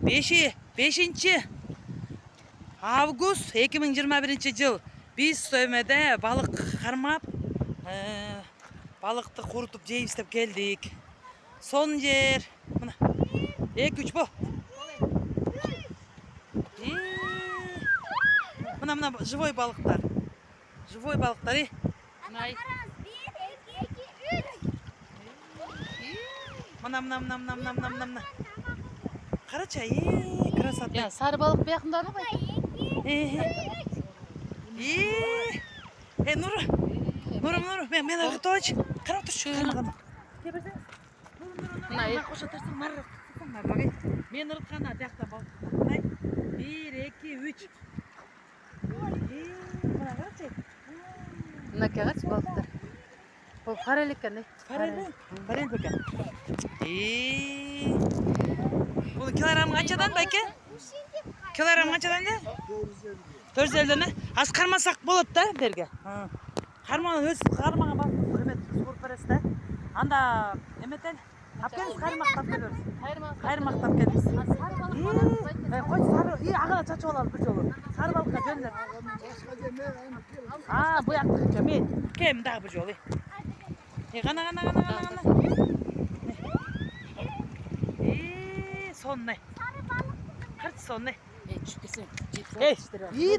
5 avgust 2021 yıl biz Söymede balık karmap balıkты kurutup jeyip istep geldik. Son yer. Mına. 2-3 bu. Mına живой balıklar. Живой balıklar. Nay. Mına. Karaça. Красота. Ya sarı balık bir yakında mı? Nur. Ben arıtoç. Karap dur şu. Nay. Men ırıtқанда жақта балык. 1, 2, 3. Мына қарашы. Mına kaç balıktır? Bu farelik ne? Farel beкен. Бұл килограмм қаншадан байке? Килограмм қаншадан же? 450 ден. Аз қармасақ болады да берге. Қармаған өз қармаған балык емет суырып бересіз да. Анда еметел тапкеніз қармақтап келерсіз. Қайырмақтап келіңіз. Қой сары, ағана чачып алалы бір жолы. Сары балыққа жөнлер. Бұл яқты мен. Кем дағы бір жолы. Ғана. Сонны. Қырт сонны.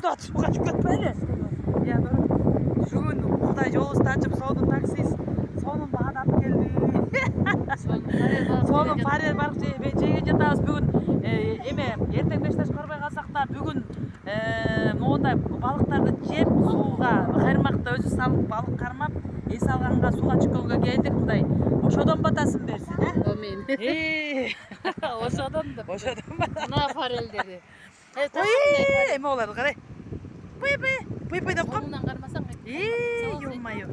Дат суға жүк кетпәлі. Жүгін Құдай жолысты açып, соның таксист. Соның бағадап келді. Соның фарел барық жеген жатамыз бүгін. Ертең Бешташ көрмей қалсақ та бүгін ондай балықтарды жеп суға қайырмақта өзі салып балық қармап ес алғанға суға түскенге келдік. Құдай ошодан батасын берсін. Amin. Oşadan da. Mına farelleri. Eме оларды қарай. Пый деп қап. Onundan karmasak mı? Юмайы.